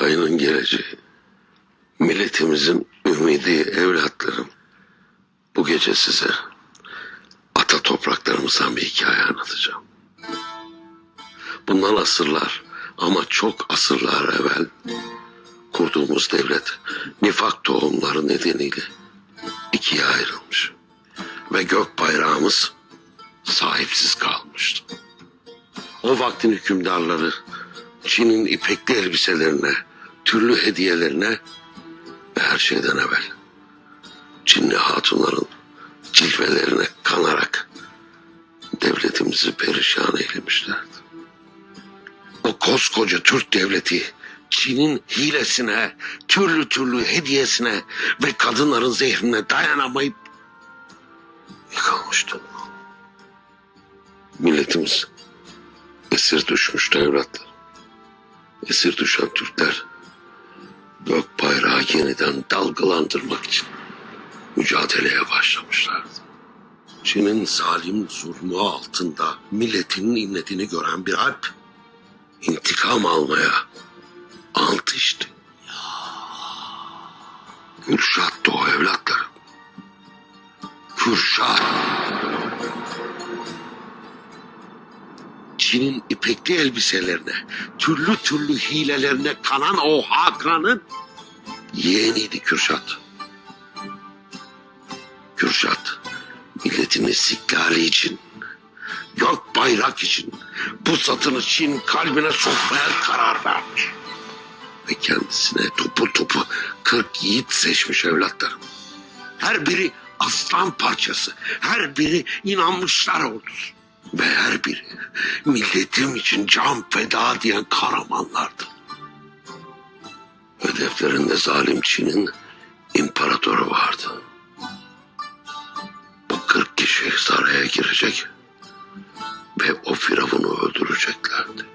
Kayının geleceği, milletimizin ümidi evlatlarım. Bu gece size ata topraklarımızdan bir hikaye anlatacağım. Bundan asırlar ama çok asırlar evvel kurduğumuz devlet nifak tohumları nedeniyle ikiye ayrılmış ve gök bayrağımız sahipsiz kalmıştı. O vaktin hükümdarları Çin'in ipekli elbiselerine, türlü hediyelerine ve her şeyden evvel Çinli hatunların cilvelerine kanarak devletimizi perişan eylemişlerdi. O koskoca Türk devleti Çin'in hilesine, türlü hediyesine ve kadınların zehrine dayanamayıp yıkılmıştı. Milletimiz esir düşmüştü evlatlar. Esir düşen Türkler gök bayrağı yeniden dalgalandırmak için mücadeleye başlamışlardı. Çin'in zalim zulmü altında milletinin inletini gören bir alp intikam almaya ant içti. Kürşat'tı o evlatlarım. Kürşat. Çin'in ipekli elbiselerine, türlü hilelerine kanan o Hakan'ın yeğeniydi Kürşat. Kürşat, milletin istiklali için, gök bayrak için bu satını Çin kalbine sokmaya karar vermiş. Ve kendisine topu 40 yiğit seçmiş evlatlarım. Her biri aslan parçası, her biri inanmışlar ordusu. Ve her biri milletim için can feda diyen kahramanlardı. Hedeflerinde zalim Çin'in imparatoru vardı. Bu 40 kişi saraya girecek ve o firavunu öldüreceklerdi.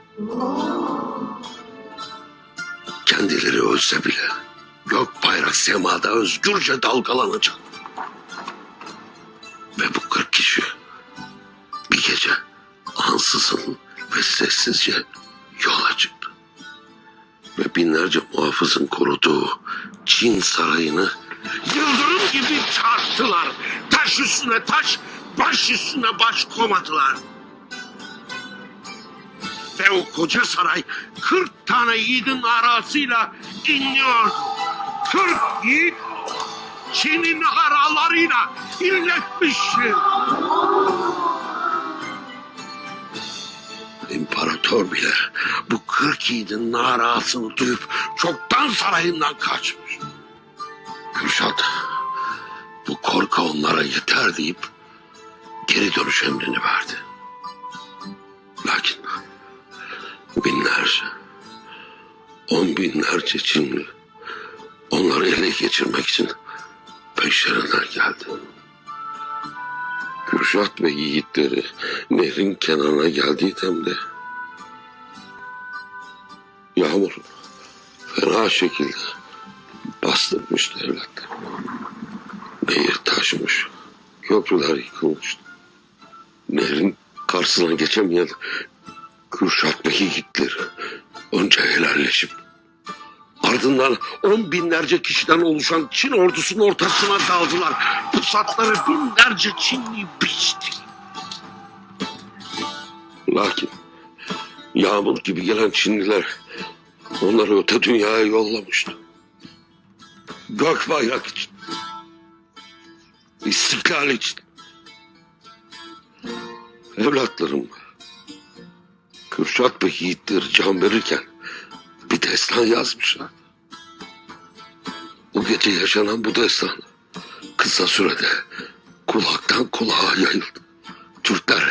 Kendileri ölse bile gök bayrak semada özgürce dalgalanacak. Ve bu 40 kişi bir gece ansızın ve sessizce yola çıktı. Ve binlerce muhafızın koruduğu Çin sarayını yıldırım gibi çarptılar. Taş üstüne taş, baş üstüne baş komadılar. Ve o koca saray 40 tane yiğidin arasıyla inliyor. 40 yiğit Çin'in aralarıyla inletmiştir. İmparator bile bu 40 yiğidin narasını duyup çoktan sarayından kaçmış. Kürşat bu korku onlara yeter deyip geri dönüş emrini verdi. Lakin binlerce, 10 binlerce Çinli onları ele geçirmek için peşlerinden geldi. Kürşat ve yiğitleri nehrin kenarına geldiği demde yağmur fena şekilde bastırmıştı evlatlar. Nehir taşmış, köprüler yıkılmıştı. Nehrin karşısına geçemeyen Kürşat ve yiğitleri önce helalleşip ardından 10 binlerce kişiden oluşan Çin ordusunun ortasına daldılar. Pusatları binlerce Çinli biçti. Lakin yağmur gibi gelen Çinliler onları öte dünyaya yollamıştı. Gök bayrak için, istiklal için. Evlatlarım, Kürşat ve yiğitleri can verirken bir destan yazmışlar. O gece yaşanan bu destan kısa sürede kulaktan kulağa yayıldı. Türkler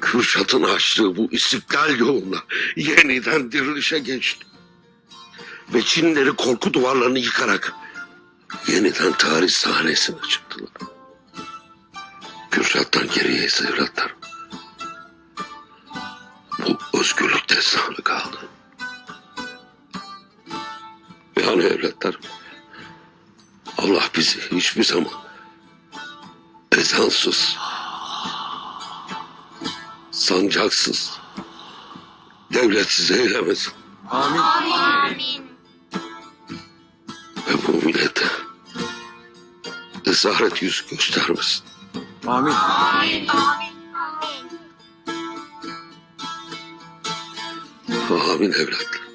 Kürşat'ın açtığı bu istiklal yoluna yeniden dirilişe geçti. Ve Çinleri korku duvarlarını yıkarak yeniden tarih sahnesine çıktılar. Kürşat'tan geriye ise evlatlar bu özgürlük destanı kaldı. Yani evlatlar Allah bizi hiçbir zaman ezansız, sancaksız, devletsiz eylemesin. Amin. Amin. Rezalet yüz göstermesin. Amin. Amin. Amin evlatlarım.